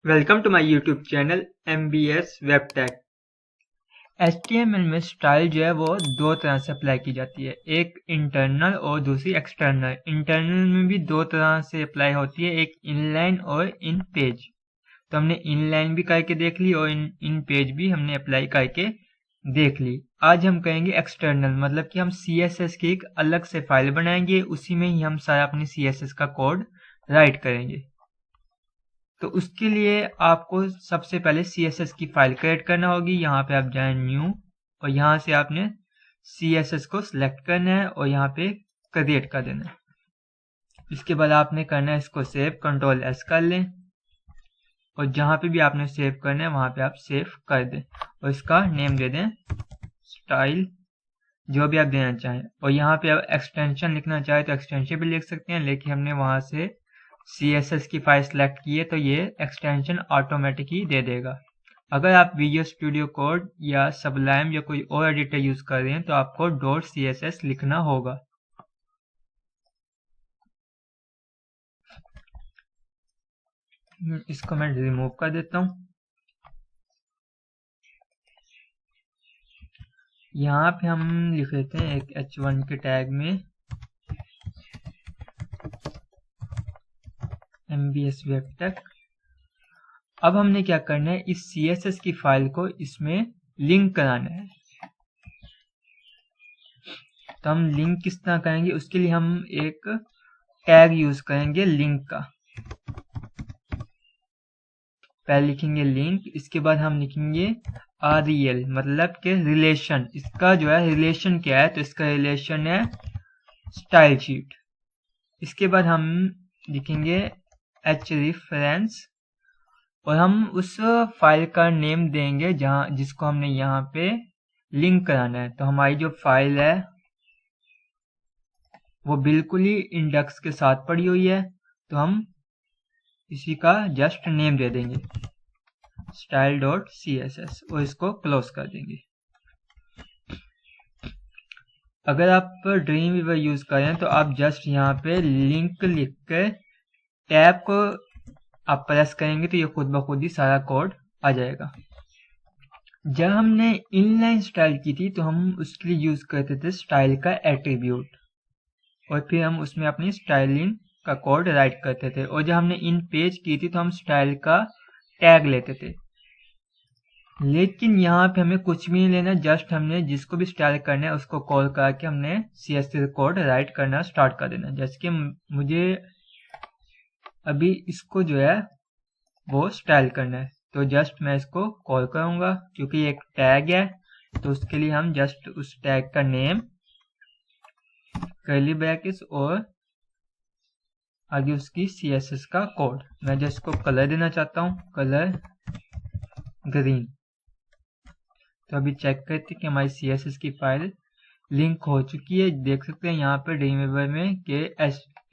Welcome to my YouTube channel MBS web tech. HTML में style जो है वो दो तरह से अप्लाई की जाती है, एक इंटरनल और दूसरी एक्सटर्नल। इंटरनल में भी दो तरह से अप्लाई होती है, एक इनलाइन और इन पेज। तो हमने इनलाइन भी करके देख ली और इन पेज भी हमने अप्लाई करके देख ली। आज हम करेंगे एक्सटर्नल, मतलब कि हम CSS की एक अलग से फाइल बनाएंगे, उसी में ही हम सारा अपने CSS का कोड राइट करेंगे। तो उसके लिए आपको सबसे पहले CSS की फाइल क्रिएट करना होगी। यहाँ पे आप जाएं न्यू और यहाँ से आपने CSS को सिलेक्ट करना है और यहाँ पे क्रिएट कर देना है। इसके बाद आपने करना है इसको सेव, Ctrl+S कर लें और जहाँ पे भी आपने सेव करना है वहाँ पे आप सेव कर दें और इसका नेम दे दें स्टाइल, जो भी आप देना चाहें। और यहाँ पे आप एक्सटेंशन लिखना चाहें तो एक्सटेंशन भी लिख सकते हैं, लेकिन हमने वहाँ से CSS की फाइल सेलेक्ट की है तो ये एक्सटेंशन ऑटोमेटिक ही दे देगा। अगर आप विजुअल स्टूडियो कोड या सबलाइम या कोई और एडिटर यूज कर रहे हैं तो आपको .css लिखना होगा। इसको मैं रिमूव कर देता हूँ। यहाँ पे हम लिख लेते हैं एक h1 के टैग में MBS वेब टेक। अब हमने क्या करना है, इस CSS की फाइल को इसमें लिंक कराना है। तो हम लिंक किस तरह करेंगे, उसके लिए हम एक टैग यूज करेंगे लिंक का। पहले लिखेंगे लिंक, इसके बाद हम लिखेंगे REL, मतलब कि रिलेशन। इसका जो है रिलेशन क्या है, तो इसका रिलेशन है स्टाइल शीट। इसके बाद हम लिखेंगे href और हम उस फाइल का नेम देंगे जिसको हमने यहाँ पे लिंक कराना है। तो हमारी जो फाइल है वो बिल्कुल ही इंडेक्स के साथ पड़ी हुई है, तो हम इसी का जस्ट नेम दे देंगे style.css और इसको क्लोज कर देंगे। अगर आप ड्रीमवीवर यूज करें तो आप जस्ट यहाँ पे लिंक लिख कर टैब को आप प्रेस करेंगे तो ये खुद ब खुद ही सारा कोड आ जाएगा। जब हमने इनलाइन स्टाइल की थी तो हम उसके लिए यूज करते थे स्टाइल का एट्रीब्यूट और फिर हम उसमें अपनी स्टाइलिंग का कोड राइट करते थे। और जब हमने इन पेज की थी तो हम स्टाइल का टैग लेते थे। लेकिन यहाँ पे हमें कुछ भी नहीं लेना, जस्ट हमने जिसको भी स्टाइल करना है उसको कॉल करके हमने CSS कोड राइट करना स्टार्ट कर देना। जैसे कि मुझे अभी इसको जो है वो स्टाइल करना है, तो जस्ट मैं इसको कॉल करूंगा। क्योंकि ये एक टैग है तो उसके लिए हम जस्ट उस टैग का नेम, कर्ली ब्रैकेट्स और आगे उसकी CSS का कोड। मैं जस्ट को कलर देना चाहता हूँ, कलर ग्रीन। तो अभी चेक करते हैं कि हमारी CSS की फाइल लिंक हो चुकी है। देख सकते हैं यहाँ पे ड्रीमवीवर में कि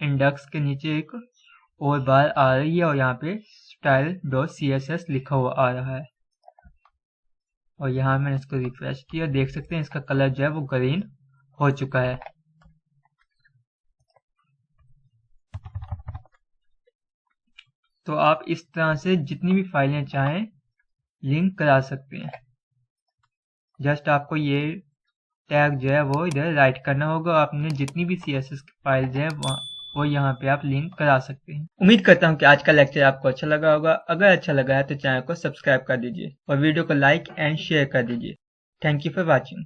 इंडेक्स के नीचे एक और बार आ रही है और यहाँ पे style.css लिखा हुआ आ रहा है। और यहाँ मैंने इसको रिफ्रेश किया, देख सकते हैं इसका कलर जो है वो ग्रीन हो चुका है। तो आप इस तरह से जितनी भी फाइलें चाहें लिंक करा सकते हैं। जस्ट आपको ये टैग जो है वो इधर राइट करना होगा। आपने जितनी भी CSS की फाइल्स हैं वो यहाँ पे आप लिंक करा सकते हैं। उम्मीद करता हूँ कि आज का लेक्चर आपको अच्छा लगा होगा। अगर अच्छा लगा है तो चैनल को सब्सक्राइब कर दीजिए और वीडियो को लाइक एंड शेयर कर दीजिए। Thank you for watching.